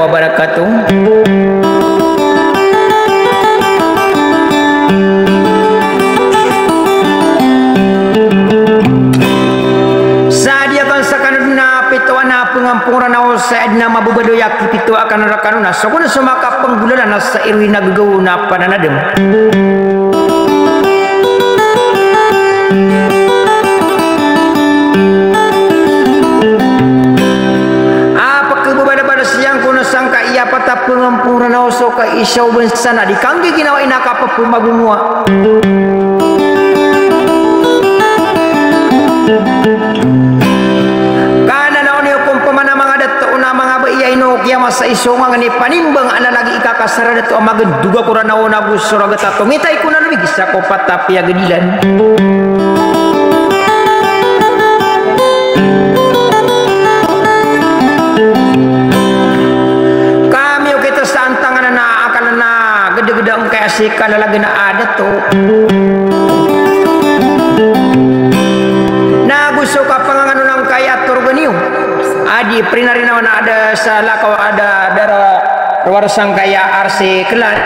wabarakatuh. Pengampungan awal saidna mabubadoh yakti itu akan rakanuna sokuna semaka penggulan nasa irwina gegauna pada nadem apa kebubada-bada siang kuna sangka iya patah pengampungan awal soka isyau bensana dikanggi ginawa inaka apa pemagumua ya masa isonga ngani panimbang ana lagi ikaka sarada tu amagen duga kurang naon agus suraga tato mita ikuna nabi bisa kopat tapi ya gedilan kami kita santangan na akan na gede-gede engke asikan lagi na ada tuh na gusuka pangangan nang kaya turganiu adi prinarina wana ada salah kau ada darah warsang kaya arsi kelan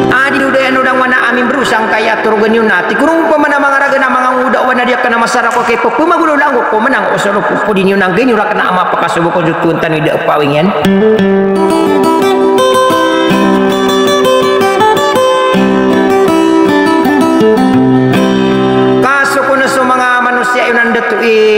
adi udang wana amin berusang kaya turganiu nati kurung pemana mangaraga na mga uda wana dia kena masyarakat kay pemagulo lang ko menang usoro pupudin yun ang ganyo kena ama pakasubo ko jutuntan ida pawingen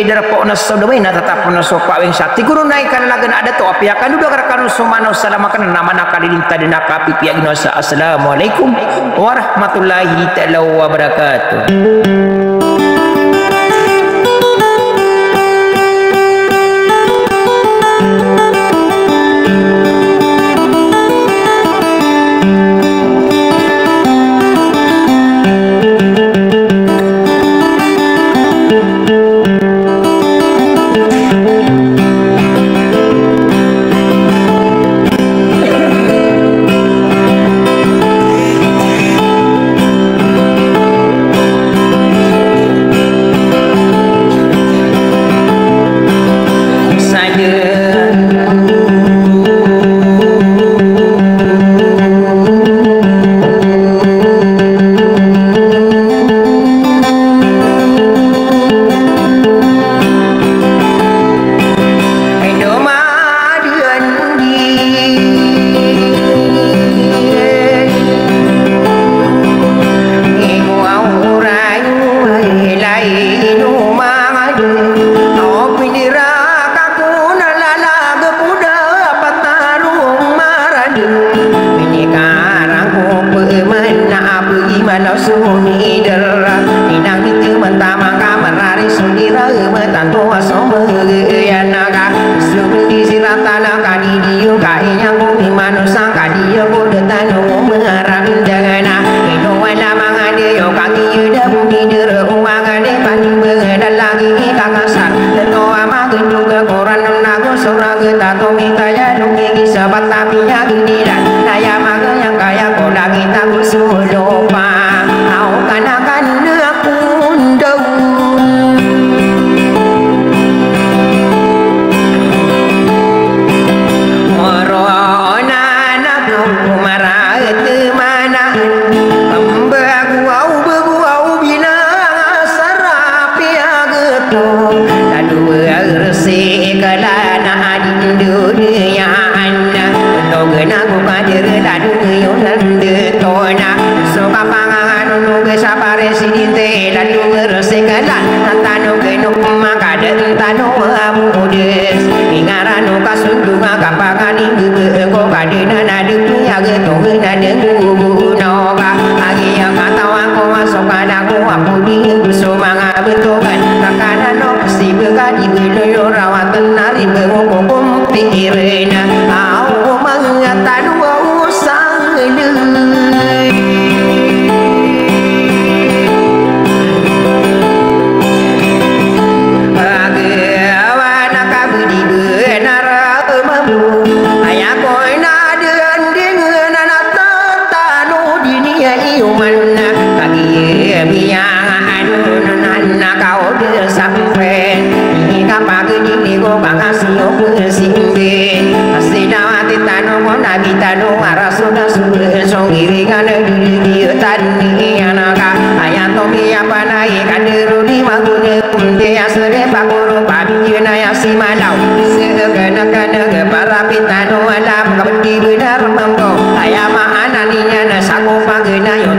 darpo na sodaway na tatapon na sopa wing sa tiguro na ikan lagan ada to api akan udah karakan sumano salamakan nama nakalilinta din nakapipi agno sa assalamualaikum warahmatullahi ta'ala wabarakatuh.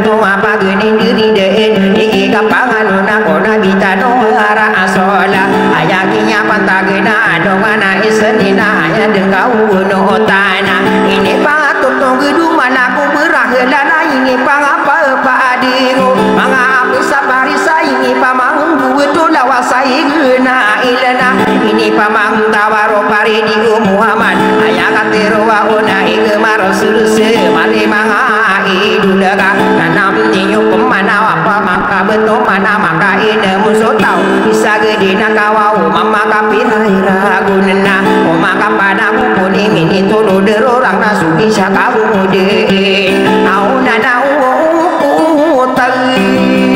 betul apa gini diri deh iki kapangan nako nabita no ara asola ayakinya pantagena adongana isenina aya dengkau no tanah ini patut tunggu mana aku berahela ini pangapa padiru mangapa sabari saingi pamang betul lawasai gena ilana ini pamang tawaro pari di Muhammad aya katero wa ona ige marasul se male manga idulaga nanam niyo pemana apa maka betul mana maka ine musuh tau bisa gede nakawau mama kapiraira gunena o maka padaku pun ini tolo derorang nasu bisa kamu de au nana u tali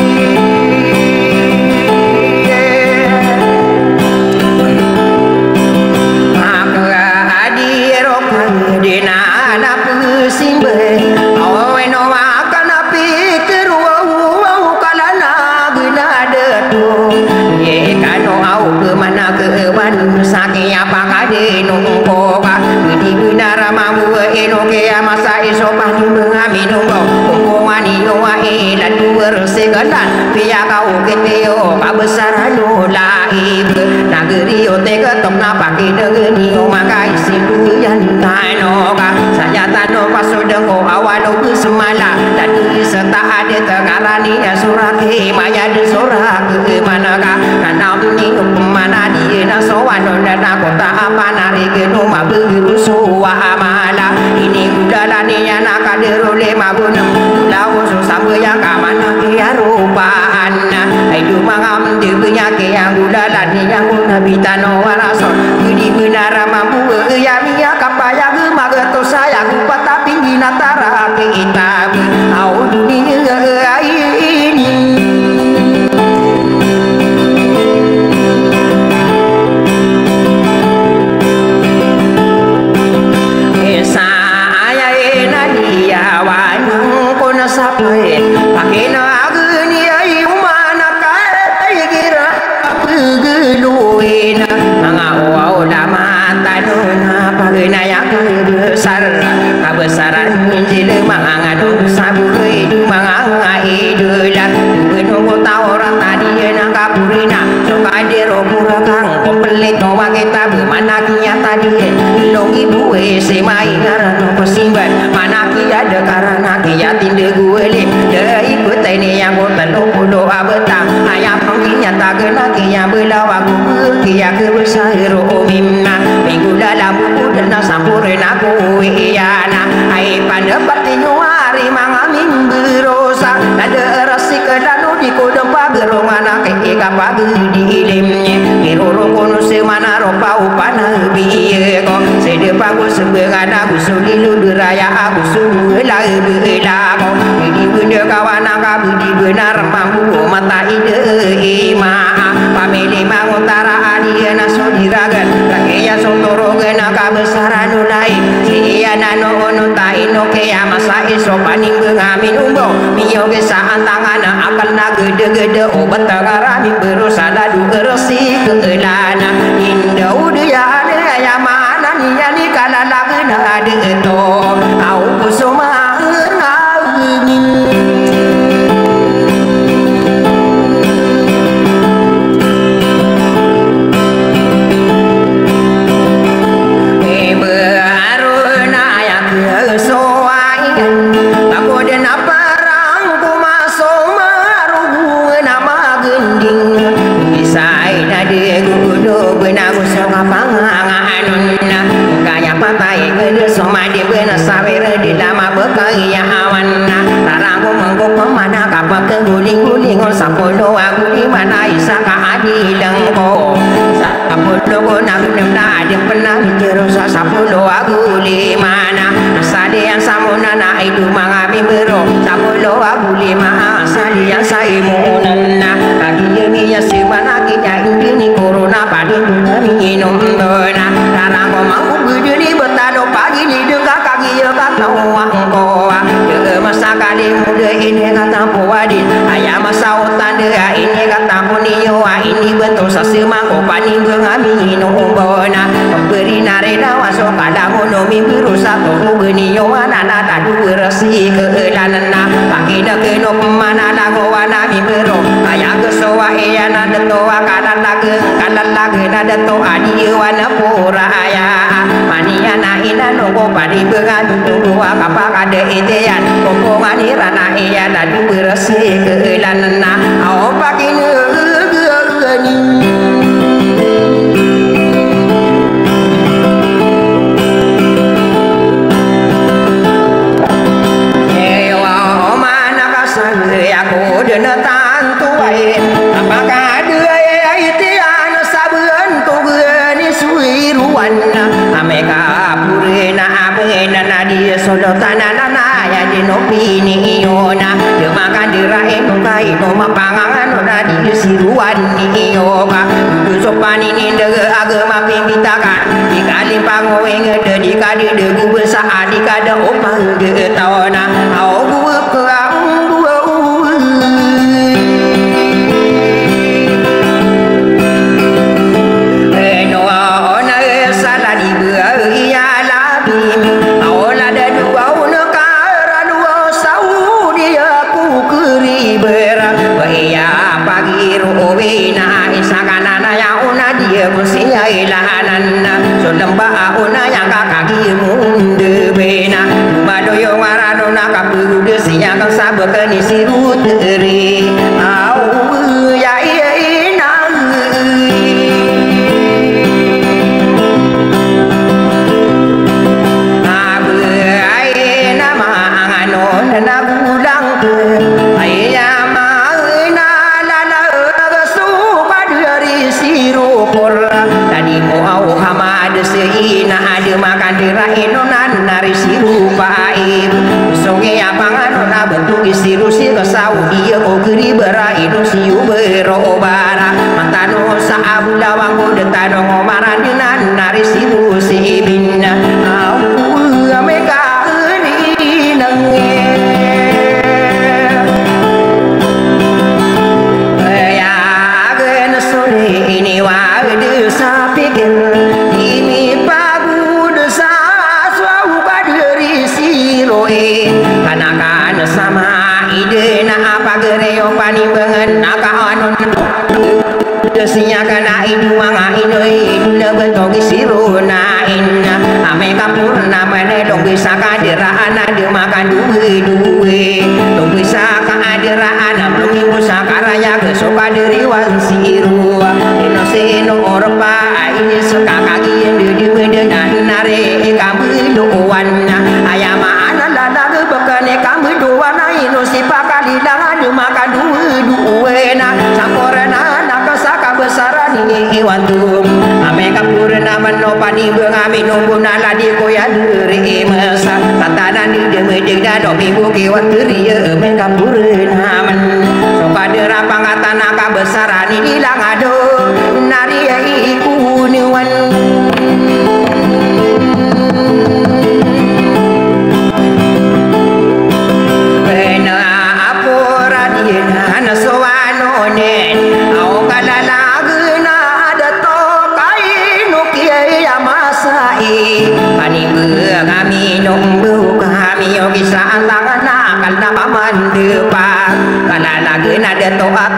sakit apa kade nungko ka di binara mamu enoke masa isopan mengamin nungko kumani noa elan bersegalan pia kau keteo kabesar nolai nageri ote ketok napaki negeri maka isi kuyan tano ka saya tano pasodengko awalo semala dan serta ada tegarani surat maya de surat ke mana ka nanam ni mana dia nasowan dan kota apa nari ke rumah begitu suwa amala ini udara ni anak kaderole mabunam lawo sampai yang kamana kia rupaan hidup mangam dia ke yang udara ni yang nabita no warason ini benar mampu ya mia kapaya gemageto saya kupata tinggi natara ke kitab au dunia ini sampai pakai nageni ai mana kai kira pegeluina mangau lama tanuna pagena yang besar kebesaran jile mangangadu saburi manganga idulan menunggu tawara tadi nang kapurina suka dero murakang komplit no kita mana kia tadi longi buwe semai ngaran pesimban mana kia de karana kia tinde gue lim de ikut ini yang botan doa betang ayam penginya tak kena kia belawa gue kia kebesar umimna minggu dalam buku dan sampurna gue iana ai pandapat nyuari mangamin berosa ada rasi kedanu di kodam pagerong anak eka pagi di ilimnya kiroro kono semana ropa upana biye ko sede pago sebengan aku sulilu deraya aku sulah bela ko di bunda kawana kabu di benar mampu mata ide ima pamili mangutara adia naso diragan rakyat sontoro gena kabesaran ulai si nano ono taino ke masa iso paning bengamin umbo miyo ke saan tangan akal na gede-gede obat tagarami berusada dugersi keelana indah udia ada yang mana ni kala lagena ada itu au kusuma ngin guling-guling sapolo aku di mana isaka adilang ko sapolo ko nagdamda ading pernah terus sapolo aku di mana asade yang samuna na itu mga bibero sapolo aku di mana asade yang saimunana kagi ya si mana kita ini corona padin minum dona tarang ko mau gede betado pagi di dekat kaki ya kata ko masa kali muda ini kata puadin ayam sautan dia ini kata punio ini betul sesama kopani ngami nombona beri nareda wasok kadang nomi biru satu genio nana tadu resi keelanana ina keno mana lago wana mi bero aya kesoa iya na detoa kanan lage na deto adi wana pura aya mania na ina nogo padi bengan dua kapaka de idean kokongan irana iya na diberesi keelanna au pakine ya dinopini iona makan dirain kai no mapangangan ora di siruan ni yoga sopan ini dege agama pimpitakan dikali pangoeng de dikali de besa adikada opah de tawana au gua ke bekani sirut ri au ya ina abu ai nama anganon na bulang ayya ma na la su padari sirupur tadi mo au hamad seina ade makan dirainonan nari sirupai songe apangan bentuk istirusi kesau dia ogri berainu siu berobara mantano saabu lawang kodetano ngomaran dinan nari siru si binna au ameka ni nange ya agen sore ini wa de sapikir ini pagu desa suau baderi siroe kanaka sama ide na apa gereo pani bengen naka anun desinya kana idu manga inoi idu bentogi siru na inna ame kapur na mene dong bisa kadiraan ade makan duwe dong bisa kadiraan belum bisa karaya kesoka dari wan siru ino seno orpa ini suka kaki yang di wedan nare kamu doan ayama ana lada bekane kamu doan ino si pakali dangan makan duwe na sakorena nakasaka besaran ini wantum ame kapurna menopani bengami nungguna ladi koya diri mesa tatanan di demedeg dado minggu kiwat diri ame kapurna men sopadera pangatan aka besaran ini lang ado nari iku niwan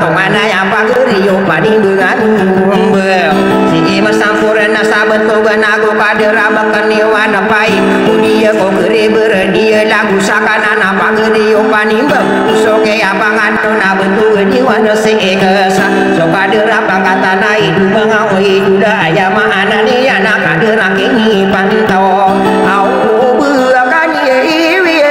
Tongana yang pageriyo panindungan si masampurna sabentogan aku kadera bakaniwan pai dia ko kere berdia lagu sakana pageriyo panimbang soke apangan na bentu diwan sekesa so kadera pangkatana idu mangawi duda ayama anani anak kadera kini pantau au bukan iwi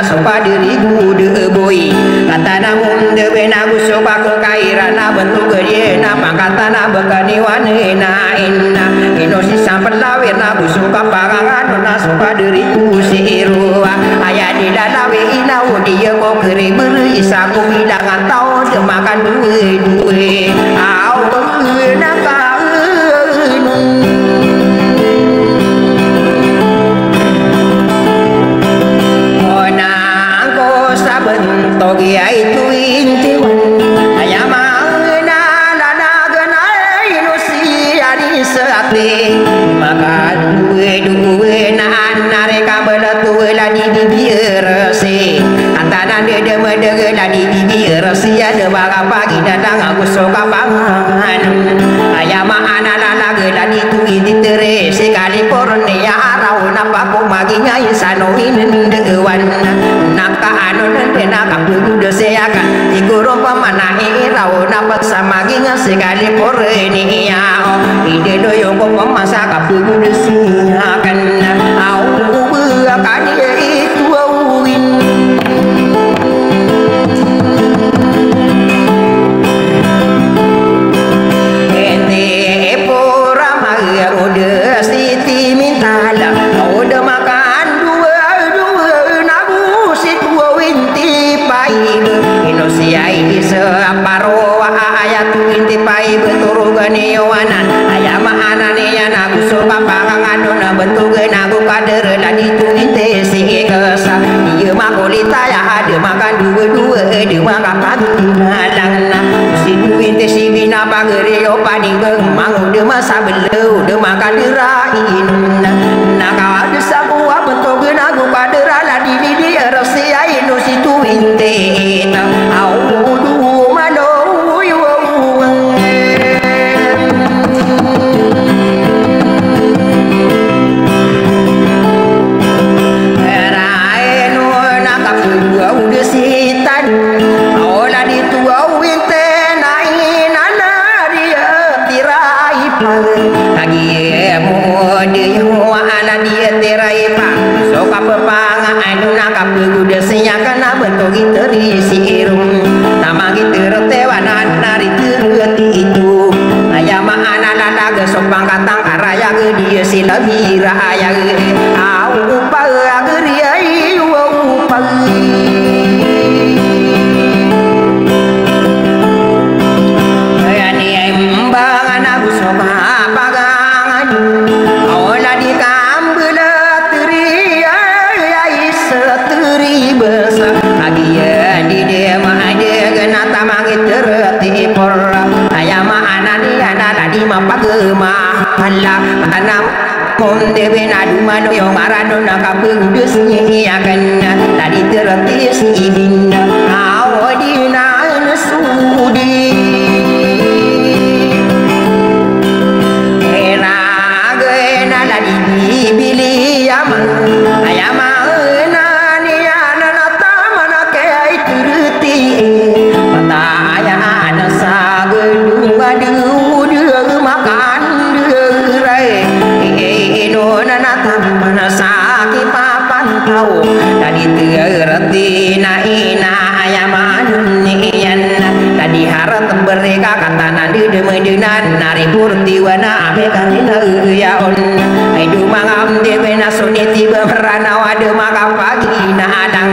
sopa diri gude boy kata namun de benagu sopa ke kairana bentuk gede na pangkatana bekani wanena inna inosi sampai lawir nabu sopa pangangan na sopa diri kusiru ayat di dalawe ina dia kok keri beri isaku bidangan tau demakan duwe au sekali pornia ide doyo ko pemasak pegudesinya kan au akan itu awin ente pora maya udah siti mintala udah makan dua nagu si dua winti pai inosiai separo ayat inti pai beturu gani yowanan ayam anane ya nagu sopa pangangan na bentuk nagu kader ladi tu inti si kesa iya makulita ya ada makan dua dia makan patunalang si tu inti si bina pagere yo paning mang udah masa belau udah makan dirain na kawa desa gua bentuk nagu kader ladi di rasi ainu si tu inti au lebih raya au pagri ayu pagi yani embangan aku soba pagangan ola di kambela teri ai seteri besar lagi di dema ada kena tamangi terti por ayam anani ana di mapagema Allah anam konde benadu mano yang arano nakapudus nyiakan tadi terti si binda awadina sudi era gena ladi bili yaman ayama nani ana tamana kai terti mata aya ana sagedung adu makan mana sakit papan tahu tadi terti naina ayaman nian tadi harap mereka kata nanti demenan nari purti wana abekan ya on hidup mangam de benasuni tiba merana wade makam pagi na adang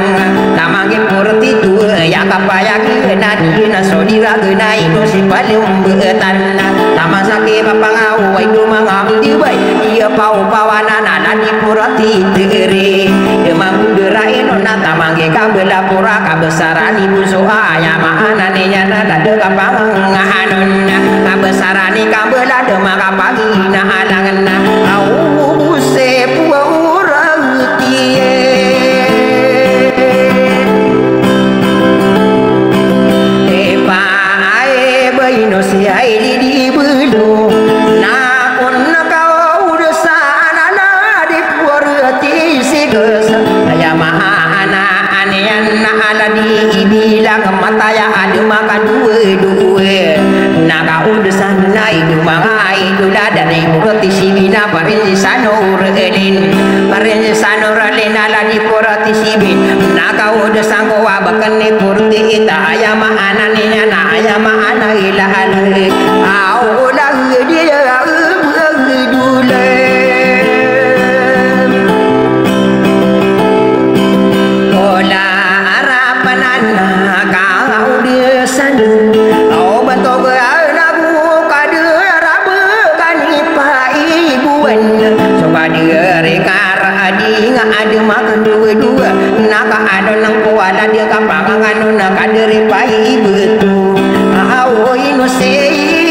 tamangi purti tu ya kapaya kena dina sodira kena itu si paling betan tamasake papangau hidup mangam di baik dia pau pawana nana di purati teri demang derain nona tamangi kabela pura kabesaran ibu soa ya mana nenya nada de kapanganun kabesaran ni kabela demang kapagi na alangan au se puurang tie epa ae baino si ai di bulu na kon kau desana na di purati siges aya mahana anean na ala di bilang mata ya ada makan dua na kau desana itu mangai dula dari purati sibina parin sanur elin parin sanur elin ala di purati sibin na kau desang ko abakan ni purti ita aya mahana ni na aya mahana ilahan au dah dia dule ola arapanan kau desan au bantu aku kade rabu kani pai buan coba dia rekar adi ada makan dua nak ada nang kuala dia kapangan nak ada pai betul au ino sei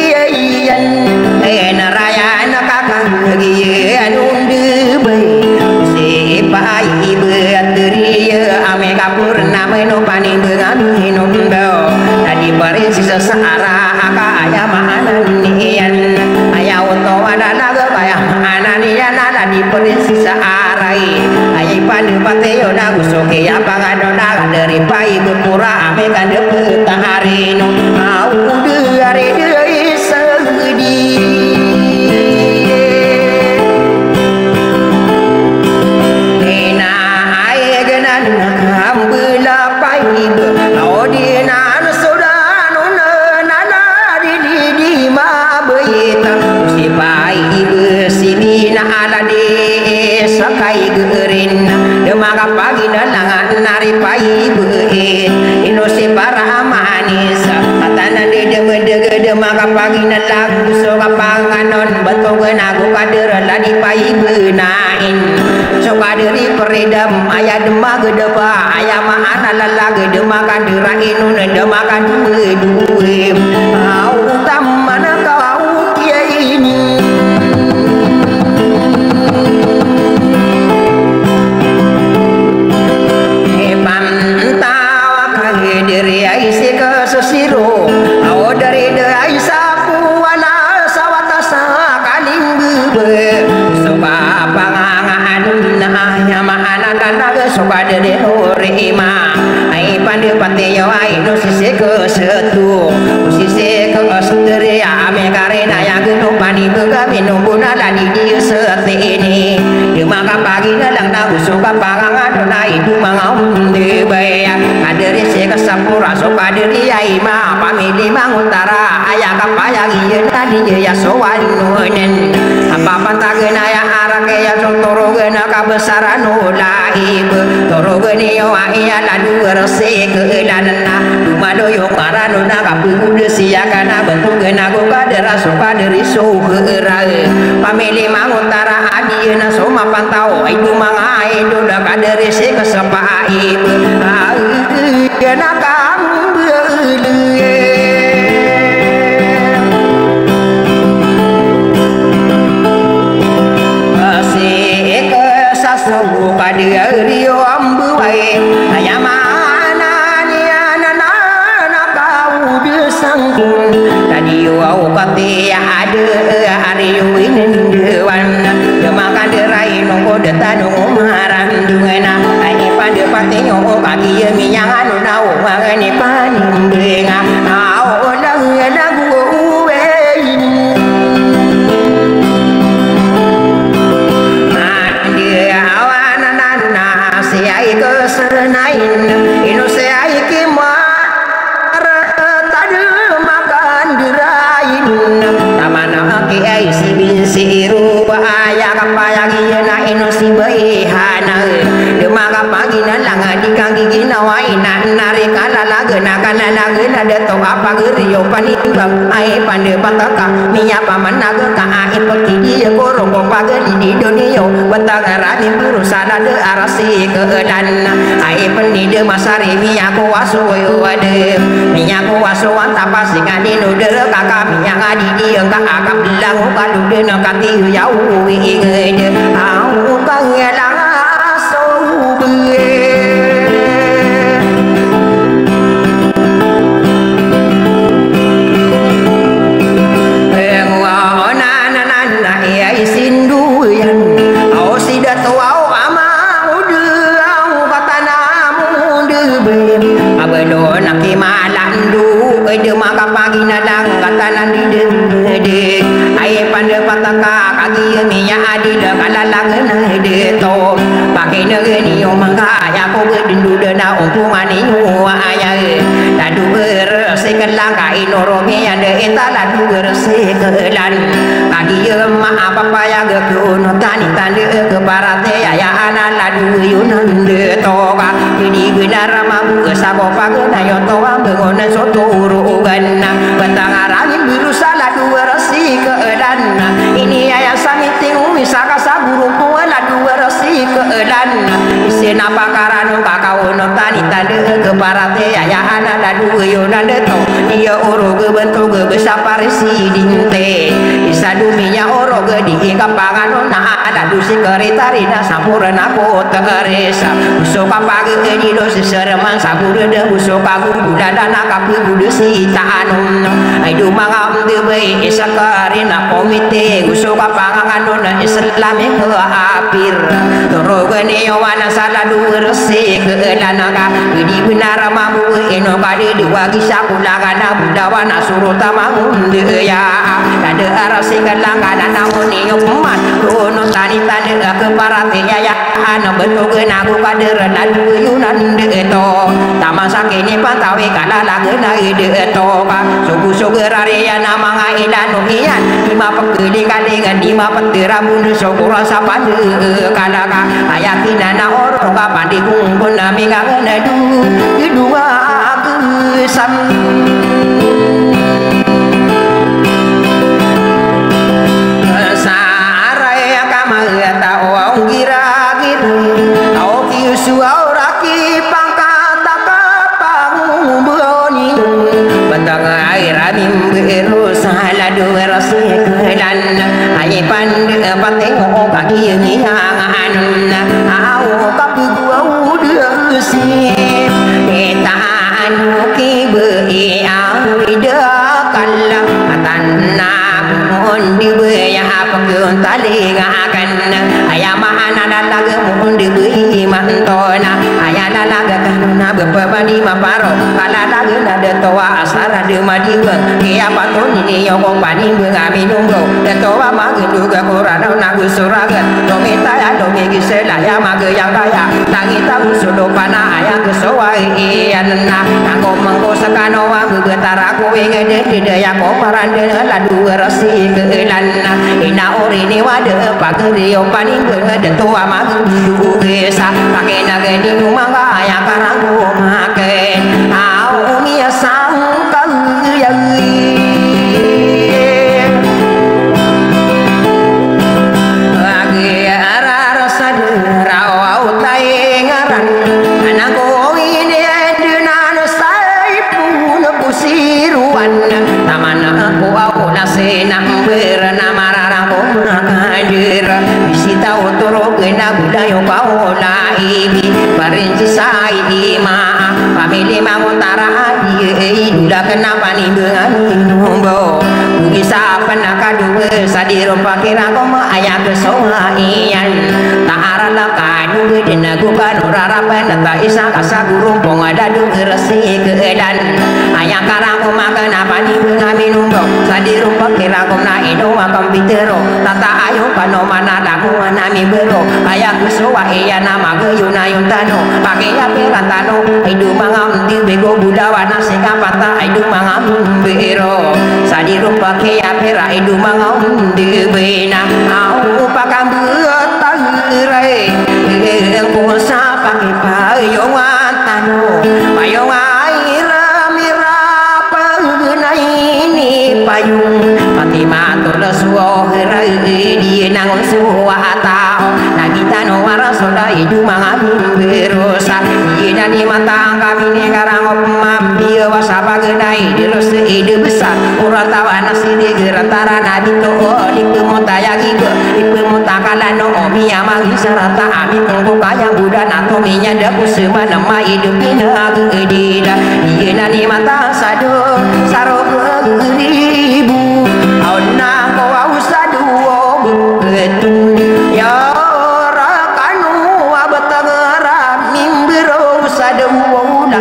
ino si para manis atanan di dege maka pagi lagu so kapanganon betul aku kader ladi pai benain so kaderi peredam aya demag depa aya mana lalaga demakan dirainun demakan duwe au tamana kau kiai ini diri aisi ke sesiro au dari dai sapu wana sawatasa kaling bebe soba pangangan nanya mana naga soba de urima ai pande pate yo ai no sise ke setu sise ke seteri ame karena ya geno pani bega minum buna lani di sete ini di maka pagi dalang na soba pangangan na itu mangau de baya adere se ke sampura soba deri ai ma pamili mangutara aya kapaya ieu tadi ya sowan nunen apa pantagena ya arake ya toro gena kabesaran laib toro geni yo aya ladu rese ke lanana dumado yo karanuna kapu sia kana bentuk gena go kadera soba deri so heurae pamili mangutara adieuna soma pantau itu manga itu da kadere se ke sapa aib gena kamu pada rio ambu wae aya mana ni ana kau besangkun tadi au kate ada ariu inen dewan demakan derai nongko detanu maran dungena ai pande patenyo kaki minyang anu nau ngani panindenga au lagu ino seai kimar tade makan dirain tamana ki ai sibin siru aya kapayang ina ino sibehana de maka pagi lang di kaki gina waina nari kala lagena kana lagena de to apa gerio panitang ai pande pataka minya pamanaga ka ai peti dia korong pageli di dunia batagarani berusaha de arasi keedan ai penide masari miyaku wasu wade miyaku wasu antapa singani nuder kakak miyang adi dia ka akap bilang kalu de nakati yau ingede au kangelang aso be naki malandu de maka pagi nadang katanan di de ai pande pataka kaki minya adi de kalalang de to pagi negeni yo mangka ya ko dindu de na umpungani aya ladu ber sekelang ka inoro mi ande etala du ber sekelan pagi yo ma apa ya ge kuno tani tande ke parate ya ana ladu yunan de to ka di gunara mabu sabo pagona yo to ambegona soto uruganna batang arangin biru salah dua resi keedan ini ayah samiting misaka saburu puala dua resi keedan isena pakaran kakau no tani tande ke parate ayah ana la dua yo nande to dia oro ge bentuk ge besaparisi dinte isadu minya oro ge di kapangan na ada du sekretari na sampurna ko tegaresa uso kapage di do sereman sabure de uso kagu budana kapu budu sita anum ai du mangam de be isakarina komite uso kapangan na islami ke apir toro gene wana sala du rese ke lanaka di benar mabu eno kali dua kisah kulagan budawana suruta mangun de ya ada arasi kalangana namuni umat dono tani tani ke parate ya ana beto kena ku kaderan adu yunan de to taman sakini pantawe kala lagena ide to ka suku sugerare ya nama ngaidan umian lima pekeli kadengan lima petira bundu syukur sapande kala ka ayakina na oro ka pandi kumpul nami kagena du dua kesan Bapani maparo kala lagi nada toa asara de madiwa kia patoni ni yoko pani ngami nunggo de toa magi juga korana nagu suraga domita ya domi gisela ya magi yang kaya tangi tahu sudo pana ayang kesoa ianna nangko mangko sakano wa gegetara ko ingede de ya ko parande ladu rasi kelanna ina orini wade pageri yo pani de toa magi dugesa pakena geni mangga ayang karangu maken au mia sang cư agi ara rasa rau au tai ngaran anako ini denan sai pun pusiruan tamana aku au nasenang bernama rarang kadir bisita utoro kena budayo kau laibi barinci sai di ma pamili mangutara adi duda kenapa nih dengan numbo bisa penaka dua sadiro pakira koma ayat kesoa ian tak arah kanu dina guban urara penata isa kasa gurung pongada dua resi keedan ayat karang koma kenapa nih dengan numbo sadiro pakira koma ido makam bitero tata ayo kano mana daku anami bero ayat kesoa ian nama geyuna yuntano pakai apa kantano hidup mangam di bego budawana sehingga patah hidup mangam bero sadirum pakai apa hidup mangam di bena au pakam berai kuasa pakai payungan tano payungan mira pengenai ini payung pati matur lesuo herai di nangon suwa tao nagita no warasoda hidup mangam berosa ni matang kami ni karang opmam dia wasapa genai dirus ide besar orang tawana sini gerantara nabi to di kemotaya gigo di kemotakala no omi amagi sarata ami tunggu kaya budan atau minya dapu sema nama hidup ina gedida dia ni mata sado saro ribu auna ko ausadu betul ya rakanu abatagara mimbiro sadawula